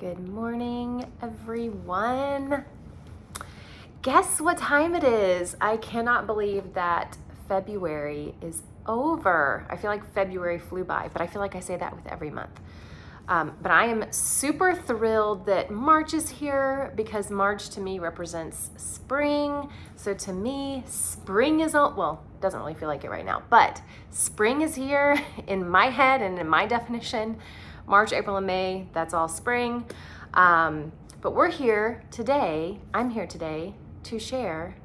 Good morning, everyone. Guess what time it is? I cannot believe that February is over. I feel like February flew by, but I feel like I say that with every month. But I am super thrilled that March is here because March to me represents spring. So to me, spring is on, well, it doesn't really feel like it right now, but spring is here in my head and in my definition. March, April, and May, that's all spring. But we're here today, I'm here today to share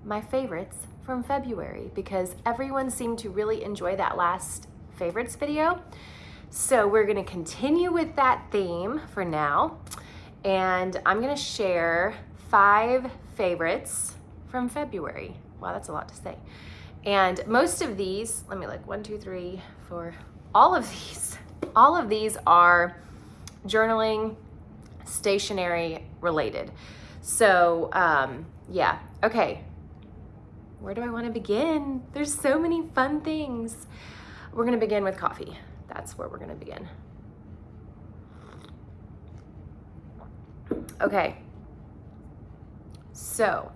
my favorites from February because everyone seemed to really enjoy that last favorites video. So we're gonna continue with that theme for now. And I'm gonna share 5 favorites from February. Wow, that's a lot to say. And most of these, let me look, 1, 2, 3, 4, all of these are journaling, stationery related. So yeah, okay. Where do I want to begin? There's so many fun things. We're gonna begin with coffee. That's where we're gonna begin. Okay, so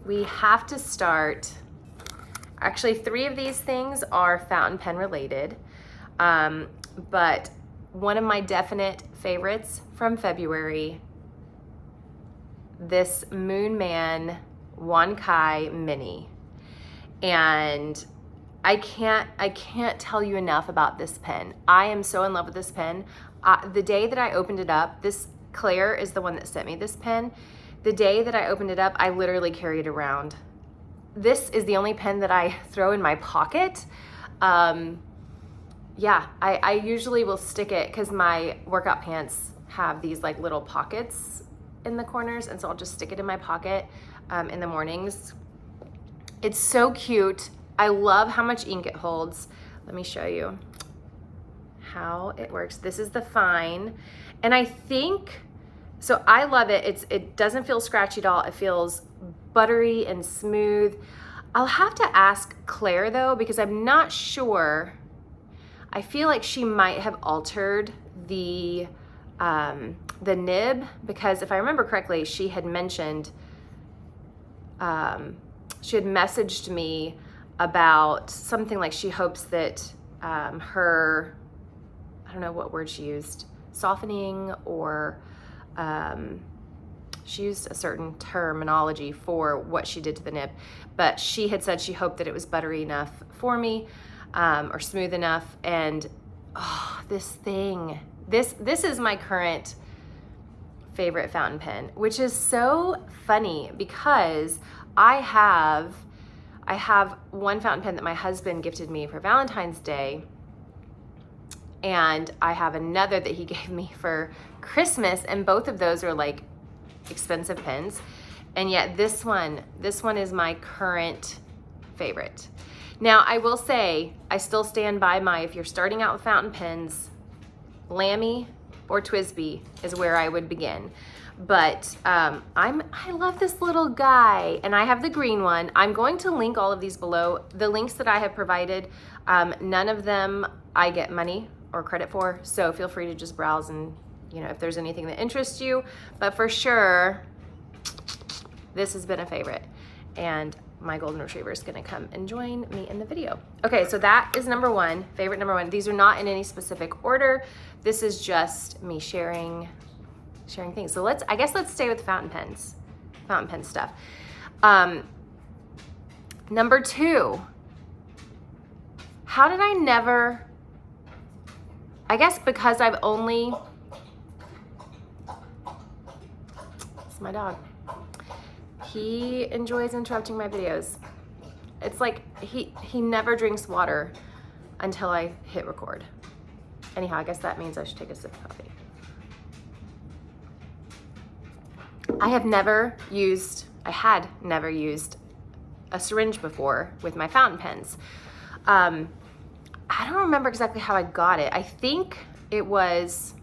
we have to start, actually 3 of these things are fountain pen related. But one of my definite favorites from February, this Moon Man Wankai Mini. And I can't tell you enough about this pen. I am so in love with this pen. The day that I opened it up, Claire is the one that sent me this pen. The day that I opened it up, I literally carried it around. This is the only pen that I throw in my pocket. Yeah, I usually will stick it because my workout pants have these like little pockets in the corners, and so I'll just stick it in my pocket in the mornings. It's so cute. I love how much ink it holds. Let me show you how it works. This is the fine, and I think, so I love it. It doesn't feel scratchy at all. It feels buttery and smooth. I'll have to ask Claire though, because I'm not sure. I feel like she might have altered the nib, because if I remember correctly, she had mentioned, she had messaged me about something like she hopes that her, I don't know what word she used, softening, or she used a certain terminology for what she did to the nib, but she had said she hoped that it was buttery enough for me. Or smooth enough, and oh, this thing, this is my current favorite fountain pen, which is so funny because I have one fountain pen that my husband gifted me for Valentine's Day, and I have another that he gave me for Christmas, and both of those are like expensive pens, and yet this one is my current favorite. Now, I will say, I still stand by my, if you're starting out with fountain pens, Lamy or TWSBI is where I would begin. But I love this little guy, and I have the green one. I'm going to link all of these below. The links that I have provided, none of them I get money or credit for, so feel free to just browse and, you know, if there's anything that interests you. But for sure, this has been a favorite. And my golden retriever is gonna come and join me in the video. Okay, so that is number 1, favorite number 1. These are not in any specific order. This is just me sharing things. So I guess let's stay with fountain pen stuff. Number 2, how did I never, I guess because I've only, it's my dog. He enjoys interrupting my videos. It's like he never drinks water until I hit record. Anyhow, I guess that means I should take a sip of coffee. I had never used a syringe before with my fountain pens. I don't remember exactly how I got it. I think I was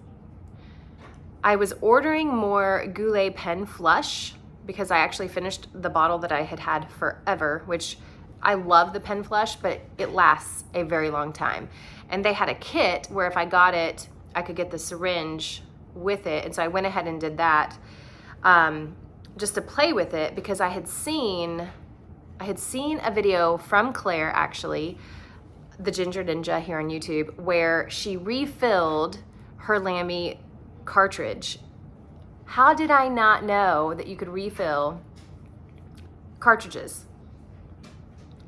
ordering more Goulet pen flush, because I actually finished the bottle that I had forever, which I love the pen flush, but it lasts a very long time. And they had a kit where if I got it, I could get the syringe with it. And so I went ahead and did that just to play with it, because I had seen a video from Claire, actually, the Ginger Ninja here on YouTube, where she refilled her Lamy cartridge. How did I not know that you could refill cartridges?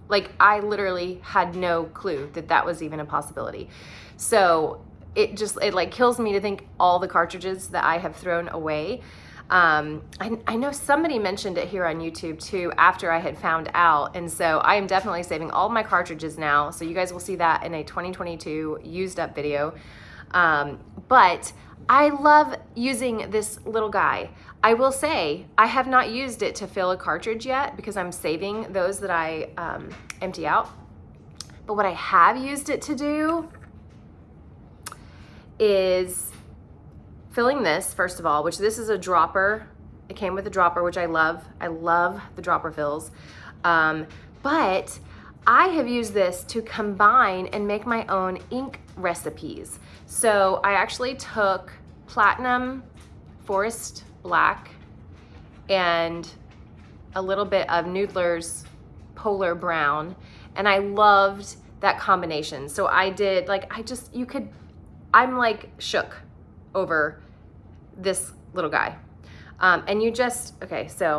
Like, I literally had no clue that that was even a possibility. So it like kills me to think all the cartridges that I have thrown away. I know somebody mentioned it here on YouTube too after I had found out, and so I am definitely saving all my cartridges now, so you guys will see that in a 2022 used up video. But I love using this little guy. I will say I have not used it to fill a cartridge yet, because I'm saving those that I empty out. But what I have used it to do is filling this, first of all, which this is a dropper. It came with a dropper, which I love. I love the dropper fills. But I have used this to combine and make my own ink recipes. So I actually took Platinum Forest Black and a little bit of Noodler's Polar Brown, and I loved that combination. So I did, like, I'm like shook over this little guy. And you just, okay, so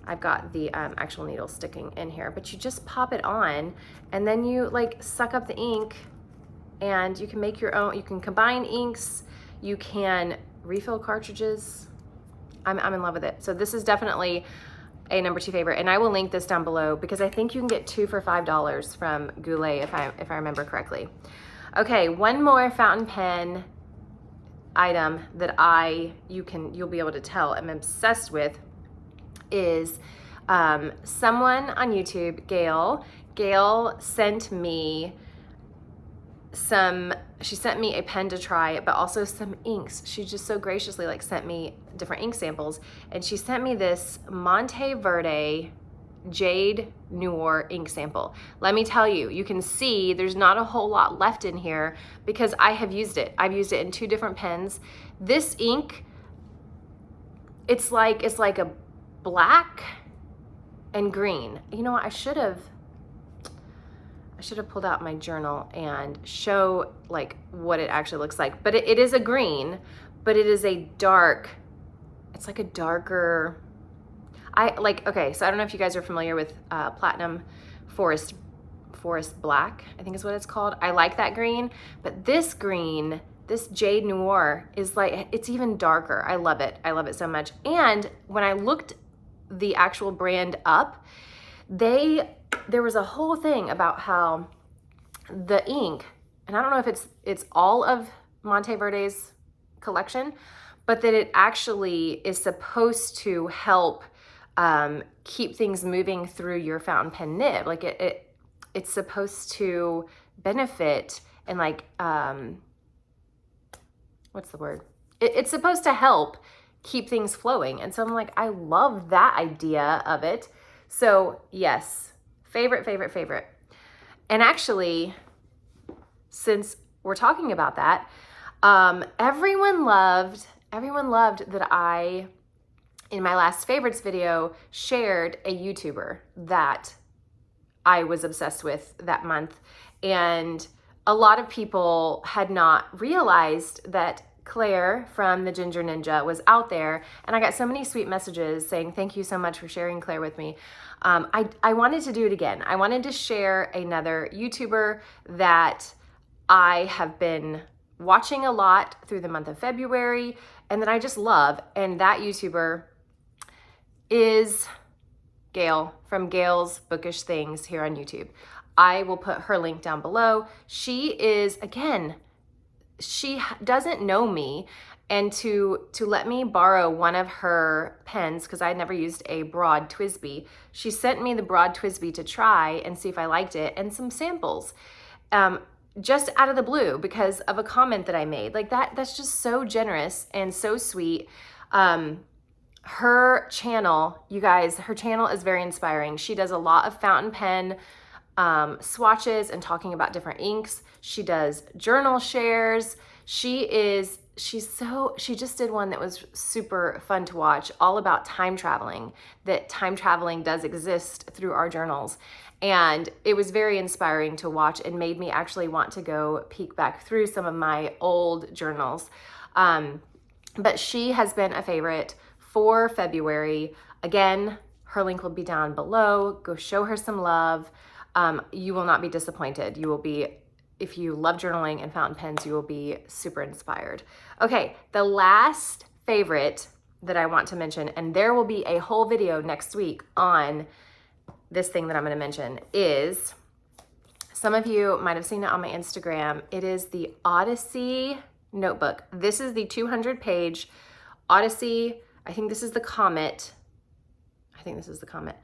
I've got the actual needle sticking in here, but you just pop it on, and then you like suck up the ink, and you can make your own. You can combine inks, you can refill cartridges. I'm in love with it. So this is definitely a number 2 favorite, and I will link this down below, because I think you can get 2 for $5 from Goulet, if I remember correctly. Okay, one more fountain pen item that you'll be able to tell I'm obsessed with is someone on YouTube, Gail. Gail sent me she sent me a pen to try, but also some inks. She just so graciously like sent me different ink samples, and she sent me this Monteverde Jade Noir ink sample. Let me tell you, you can see there's not a whole lot left in here, because I have used it. I've used it in 2 different pens. This ink, it's like a black and green. You know what, I should have pulled out my journal and show like what it actually looks like. But it is a green, but it is it's like a darker, okay, so I don't know if you guys are familiar with Platinum Forest Black, I think is what it's called. I like that green, but this green, this Jade Noir, is like, it's even darker. I love it. I love it so much. And when I looked the actual brand up, there was a whole thing about how the ink, and I don't know if it's all of Monteverde's collection, but that it actually is supposed to help keep things moving through your fountain pen nib. Like it's supposed to benefit and like, what's the word? It's supposed to help keep things flowing. And so I'm like, I love that idea of it. So yes, favorite. And actually, since we're talking about that, everyone loved that I, in my last favorites video, shared a YouTuber that I was obsessed with that month. And a lot of people had not realized that Claire from the Ginger Ninja was out there, and I got so many sweet messages saying thank you so much for sharing Claire with me. I wanted to do it again. I wanted to share another YouTuber that I have been watching a lot through the month of February and that I just love, and that YouTuber is Gail from Gail's Bookish Things here on YouTube. I will put her link down below. She is, again, she doesn't know me, and to let me borrow one of her pens, because I had never used a broad TWSBI, she sent me the broad TWSBI to try and see if I liked it, and some samples, just out of the blue because of a comment that I made. Like that's just so generous and so sweet. Her channel, you guys, her channel is very inspiring. She does a lot of fountain pen swatches and talking about different inks. She does journal shares. She's she just did one that was super fun to watch, all about time traveling, that time traveling does exist through our journals. And it was very inspiring to watch and made me actually want to go peek back through some of my old journals. But she has been a favorite for February. Again, her link will be down below. Go show her some love. You will not be disappointed. You will be, if you love journaling and fountain pens, you will be super inspired. Okay, the last favorite that I want to mention, and there will be a whole video next week on this thing that I'm gonna mention, is, some of you might have seen it on my Instagram. It is the Odyssey notebook. This is the 200-page Odyssey. I think this is the Comet. I think this is the Comet.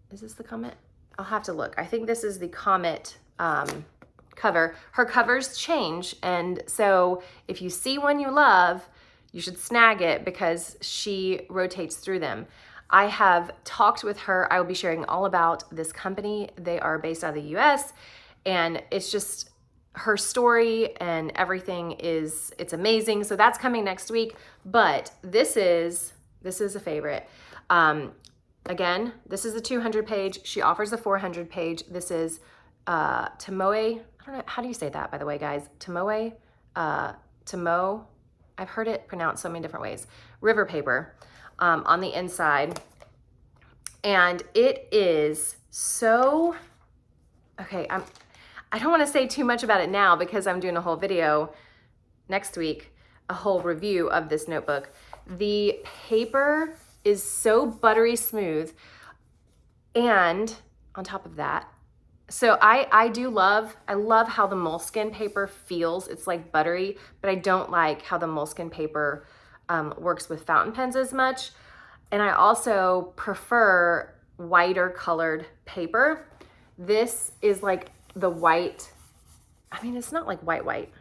Is this the Comet? I'll have to look. I think this is the Comet cover. Her covers change, and so if you see one you love, you should snag it because she rotates through them. I have talked with her. I will be sharing all about this company. They are based out of the US, and it's just her story and everything it's amazing. So that's coming next week, but this is a favorite. Again, this is a 200-page. She offers a 400-page. This is Tomoe. I don't know, how do you say that, by the way, guys? Tomoe, Tomo. I've heard it pronounced so many different ways. River paper on the inside. And it is so, okay, I don't want to say too much about it now because I'm doing a whole video next week, a whole review of this notebook. The paper is so buttery smooth, and on top of that, so I love how the moleskin paper feels. It's like buttery, but I don't like how the moleskin paper works with fountain pens as much. And I also prefer whiter colored paper. This is like the white, I mean, it's not like white.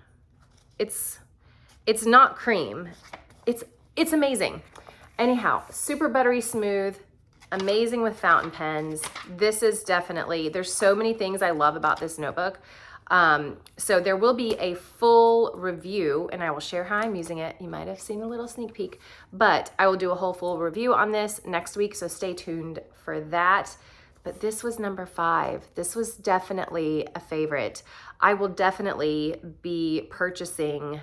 It's not cream. It's amazing. Anyhow, super buttery smooth, amazing with fountain pens. This is definitely, there's so many things I love about this notebook. So there will be a full review, and I will share how I'm using it. You might have seen a little sneak peek, but I will do a whole full review on this next week, so stay tuned for that. But this was number 5. This was definitely a favorite. I will definitely be purchasing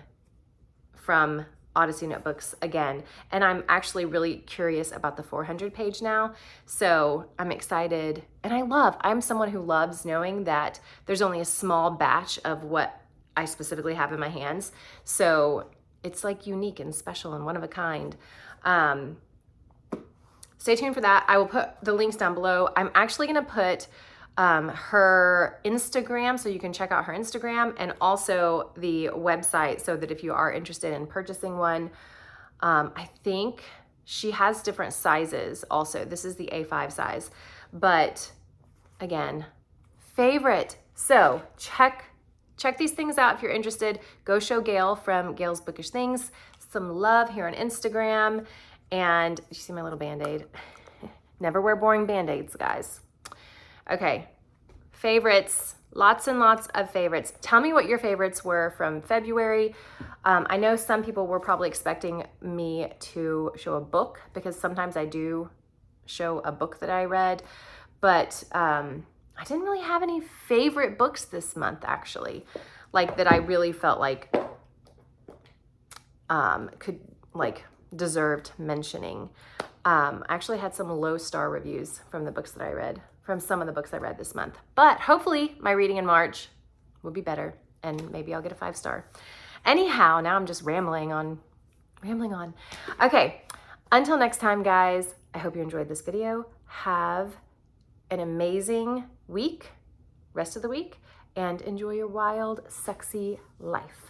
from Odyssey notebooks again, and I'm actually really curious about the 400-page now, so I'm excited. And I'm someone who loves knowing that there's only a small batch of what I specifically have in my hands, so it's like unique and special and one of a kind. Stay tuned for that. I will put the links down below. I'm actually gonna put her Instagram, so you can check out her Instagram, and also the website, so that if you are interested in purchasing one, I think she has different sizes also. This is the A5 size, but again, favorite. So check these things out if you're interested. Go show Gail from Gail's Bookish Things some love here on Instagram. And you see my little Band-Aid? Never wear boring Band-Aids, guys. Okay, favorites, lots and lots of favorites. Tell me what your favorites were from February. I know some people were probably expecting me to show a book, because sometimes I do show a book that I read, but I didn't really have any favorite books this month, actually, like that I really felt like deserved mentioning. I actually had some low star reviews from the books that I read, from some of the books I read this month. But hopefully my reading in March will be better, and maybe I'll get a 5-star. Anyhow, now I'm just rambling on. Okay, until next time, guys, I hope you enjoyed this video. Have an amazing week, rest of the week, and enjoy your wild, sexy life.